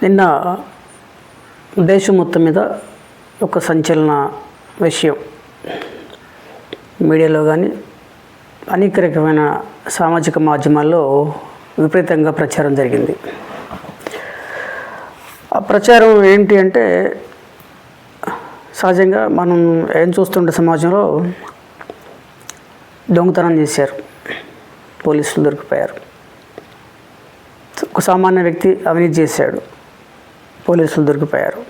నిన్న దేశం మొత్తం మీద ఒక సంచలన విషయం మీడియాలో కానీ అనేక రకమైన సామాజిక మాధ్యమాల్లో విపరీతంగా ప్రచారం జరిగింది. ఆ ప్రచారం ఏంటి అంటే, సహజంగా మనం ఏం చూస్తుంటే సమాజంలో దొంగతనం చేశారు, పోలీసులు దొరికిపోయారు. ఒక సామాన్య వ్యక్తి అవినీతి చేశాడు, పోలీసులు దొరికిపోయారు.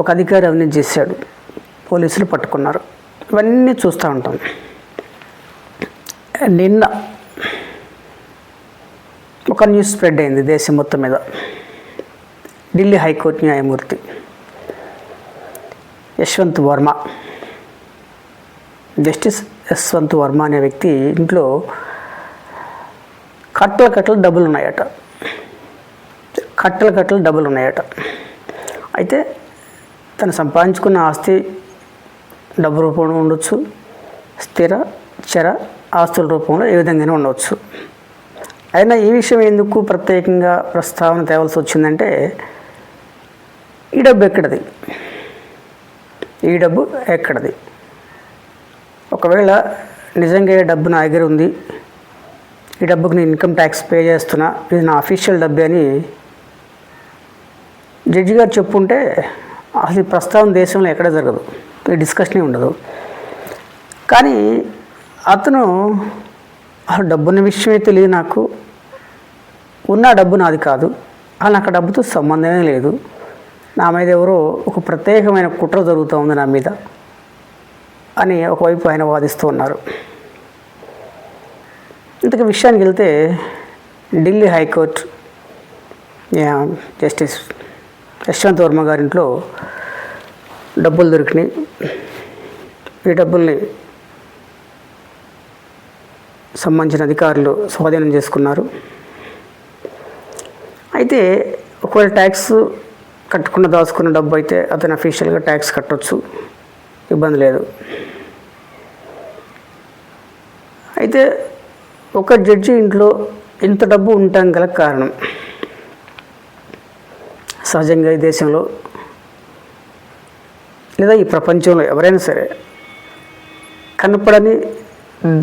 ఒక అధికారి అవినీతి చేశాడు, పోలీసులు పట్టుకున్నారు. ఇవన్నీ చూస్తూ ఉంటాం. నిన్న ఒక న్యూస్ స్ప్రెడ్ అయింది దేశం మొత్తం మీద. ఢిల్లీ హైకోర్టు న్యాయమూర్తి యశ్వంత్ వర్మ, జస్టిస్ యశ్వంత్ వర్మ అనే వ్యక్తి ఇంట్లో కట్టలు డబ్బులు ఉన్నాయట. కట్టలు డబ్బులు ఉన్నాయట. అయితే తను సంపాదించుకున్న ఆస్తి డబ్బు రూపంలో ఉండొచ్చు, స్థిర చర ఆస్తుల రూపంలో ఏ విధంగానే ఉండవచ్చు. అయినా ఈ విషయం ఎందుకు ప్రత్యేకంగా ప్రస్తావన తేవాల్సి వచ్చిందంటే, ఈ డబ్బు ఎక్కడిది, ఈ డబ్బు ఎక్కడిది? ఒకవేళ నిజంగా ఈ డబ్బు నా దగ్గర ఉంది, ఈ డబ్బుకు నేను ఇన్కమ్ ట్యాక్స్ పే చేస్తున్నా, ఇది నా అఫీషియల్ డబ్బే అని జడ్జి గారు చెప్పుంటే అసలు ఈ ప్రస్తావన దేశంలో ఎక్కడ జరగదు, ఈ డిస్కషనే ఉండదు. కానీ అతను అసలు డబ్బున్న విషయమే తెలియదు, నాకు ఉన్న డబ్బు నాది కాదు, అసలు నాకు డబ్బుతో సంబంధమే లేదు, నా మీద ఎవరో ఒక ప్రత్యేకమైన కుట్ర జరుగుతూ ఉంది నా మీద అని ఒకవైపు ఆయన వాదిస్తూ ఉన్నారు. ఇంతకు విషయానికి వెళ్తే, ఢిల్లీ హైకోర్టు జస్టిస్ యశ్వంత్ వర్మ గారింట్లో డబ్బులు దొరికినాయి. ఈ డబ్బుల్ని సంబంధించిన అధికారులు స్వాధీనం చేసుకున్నారు. అయితే ఒకవేళ ట్యాక్స్ కట్టకుండా దాచుకున్న డబ్బు అయితే అతను అఫీషియల్గా ట్యాక్స్ కట్టవచ్చు, ఇబ్బంది లేదు. అయితే ఒక జడ్జి ఇంట్లో ఇంత డబ్బు ఉండటం గల కారణం, సహజంగా ఈ దేశంలో లేదా ఈ ప్రపంచంలో ఎవరైనా సరే కనపడని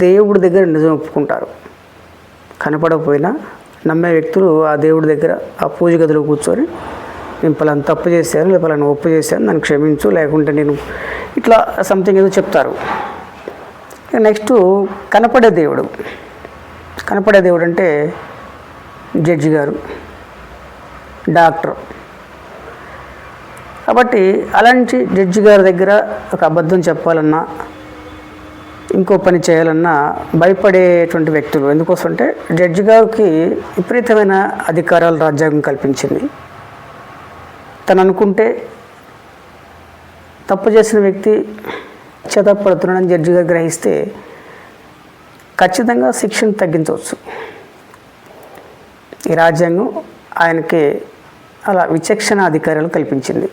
దేవుడి దగ్గర నిజం ఒప్పుకుంటారు. కనపడకపోయినా నమ్మే వ్యక్తులు ఆ దేవుడి దగ్గర ఆ పూజ గదిలో కూర్చొని, నేను పలానా తప్పు చేశాను, లేదా పలానా ఒప్పు చేశాను, నన్ను క్షమించు, లేకుంటే నేను ఇట్లా సంథింగ్ ఏదో చెప్తారు. నెక్స్ట్ కనపడే దేవుడు. కనపడే దేవుడు అంటే జడ్జి గారు, డాక్టర్. కాబట్టి అలాంటి జడ్జి గారి దగ్గర ఒక అబద్ధం చెప్పాలన్నా, ఇంకో పని చేయాలన్నా భయపడేటువంటి వ్యక్తులు. ఎందుకోసం అంటే జడ్జి గారికి విపరీతమైన అధికారాలు రాజ్యాంగం కల్పించింది. తను అనుకుంటే తప్పు చేసిన వ్యక్తి చేతపడుతున్నాడని జడ్జి గారు గ్రహిస్తే ఖచ్చితంగా శిక్షను తగ్గించవచ్చు. ఈ రాజ్యాంగం ఆయనకి అలా విచక్షణ అధికారాలు కల్పించింది.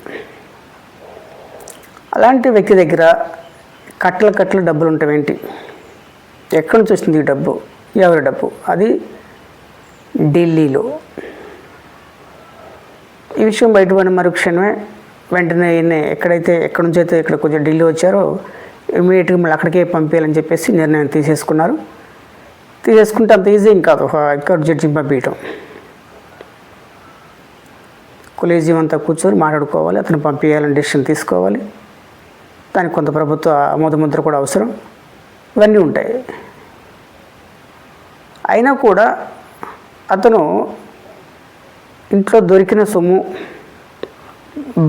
అలాంటి వ్యక్తి దగ్గర కట్టలు డబ్బులు ఉండటం ఏంటి? ఎక్కడి నుంచి వస్తుంది ఈ డబ్బు? ఎవరి డబ్బు? అది ఢిల్లీలో. ఈ విషయం బయటపడిన మరుక్షణమే వెంటనే ఎక్కడి నుంచి అయితే ఇక్కడ కొంచెం ఢిల్లీ వచ్చారో ఇమీడియట్గా మళ్ళీ అక్కడికే పంపించాలని చెప్పేసి నిర్ణయం తీసేసుకున్నారు. తీసేసుకుంటే అంత ఈజీ కాదు హైకోర్టు జడ్జిని పంపించడం. కొలీజియం అంతా కూర్చొని మాట్లాడుకోవాలి, అతను పంపించాలని డెసిషన్ తీసుకోవాలి, దానికి కొంత ప్రభుత్వ ఆమోదముద్ర కూడా అవసరం, ఇవన్నీ ఉంటాయి. అయినా కూడా అతను ఇంట్లో దొరికిన సొమ్ము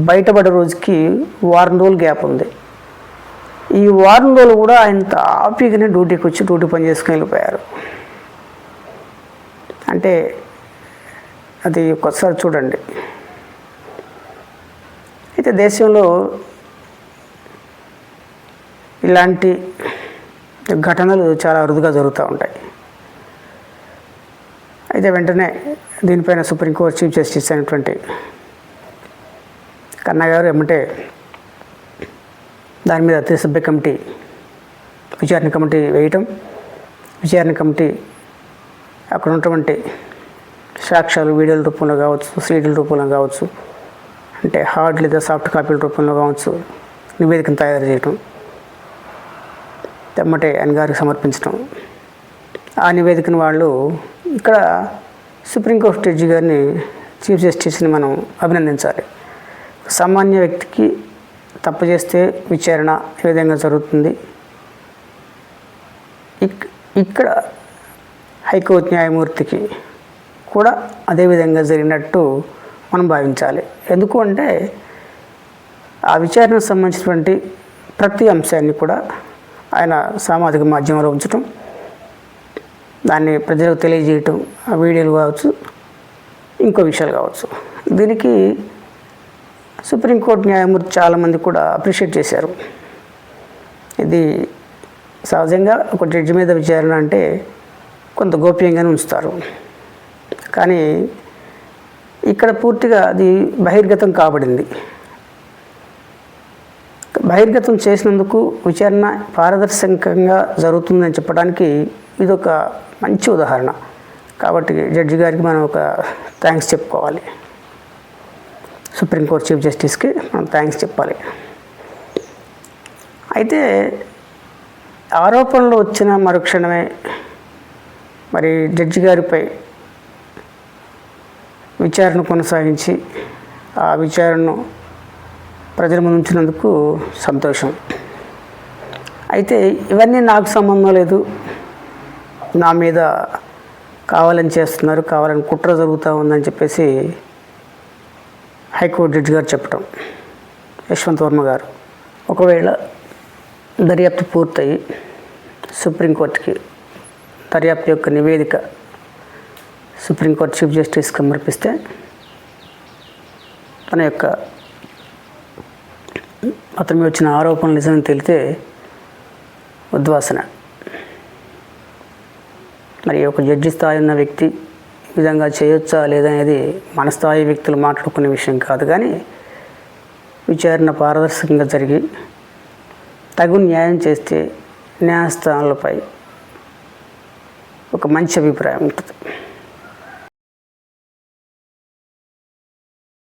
బయటపడే రోజుకి వారం రోజులు గ్యాప్ ఉంది. ఈ వారం రోజులు కూడా ఆయన తాపీగానే డ్యూటీకి వచ్చి డ్యూటీ పని చేసుకుని వెళ్ళిపోయారు. అంటే అది ఒక్కసారి చూడండి. అయితే దేశంలో ఇలాంటి ఘటనలు చాలా అరుదుగా జరుగుతూ ఉంటాయి. అయితే వెంటనే దీనిపైన సుప్రీంకోర్టు చీఫ్ జస్టిస్ అయినటువంటి కన్నా గారు ఏమంటే దాని మీద త్రిసభ్య కమిటీ విచారణ కమిటీ వేయటం, విచారణ కమిటీ అక్కడ ఉన్నటువంటి సాక్ష్యాలు వీడియోల రూపంలో కావచ్చు, సీడీల రూపంలో కావచ్చు, అంటే హార్డ్ లేదా సాఫ్ట్ కాపీల రూపంలో కావచ్చు నివేదికను తయారు చేయటం, తెమ్మటే ఆయన గారికి సమర్పించడం. ఆ నివేదికను వాళ్ళు ఇక్కడ సుప్రీంకోర్టు జడ్జి గారిని, చీఫ్ జస్టిస్ని మనం అభినందించాలి. సామాన్య వ్యక్తికి తప్పు చేస్తే విచారణ ఏ విధంగా జరుగుతుంది, ఇక్కడ హైకోర్టు న్యాయమూర్తికి కూడా అదేవిధంగా జరిగినట్టు మనం భావించాలి. ఎందుకు అంటే ఆ విచారణకు సంబంధించినటువంటి ప్రతి అంశాన్ని కూడా ఆయన సామాజిక మాధ్యమంలో ఉంచడం, దాన్ని ప్రజలకు తెలియజేయటం, ఆ వీడియోలు కావచ్చు, ఇంకో విషయాలు కావచ్చు. దీనికి సుప్రీంకోర్టు న్యాయమూర్తి చాలామంది కూడా అప్రిషియేట్ చేశారు. ఇది సహజంగా ఒక జడ్జి మీద విచారణ అంటే కొంత గోప్యంగానే ఉంచుతారు, కానీ ఇక్కడ పూర్తిగా అది బహిర్గతం కాబడింది. బహిర్గతం చేసినందుకు విచారణ పారదర్శకంగా జరుగుతుందని చెప్పడానికి ఇదొక మంచి ఉదాహరణ. కాబట్టి జడ్జి గారికి మనం ఒక థ్యాంక్స్ చెప్పుకోవాలి. సుప్రీంకోర్టు చీఫ్ జస్టిస్కి మనం థ్యాంక్స్ చెప్పాలి. అయితే ఆరోపణలు వచ్చిన మరుక్షణమే మరి జడ్జి గారిపై విచారణ కొనసాగించి ఆ విచారణను ప్రజల ముందు ఉంచినందుకు సంతోషం. అయితే ఇవన్నీ నాకు సంబంధం లేదు, నా మీద కావాలని చేస్తున్నారు, కావాలని కుట్ర జరుగుతూ ఉందని చెప్పేసి హైకోర్టు జడ్జి గారు చెప్పడం, యశ్వంత్ వర్మ గారు. ఒకవేళ దర్యాప్తు పూర్తయి సుప్రీంకోర్టుకి దర్యాప్తు యొక్క నివేదిక సుప్రీంకోర్టు చీఫ్ జస్టిస్కి సమర్పిస్తే అతని మీద వచ్చిన ఆరోపణలు నిజమని తెలితే ఉద్వాసన. మరి ఒక జడ్జి స్థాయి ఉన్న వ్యక్తి ఈ విధంగా చేయొచ్చా లేదనేది మన స్థాయి వ్యక్తులు మాట్లాడుకునే విషయం కాదు, కానీ విచారణ పారదర్శకంగా జరిగి తగు న్యాయం చేస్తే న్యాయస్థానాలపై ఒక మంచి అభిప్రాయం ఉంటుంది.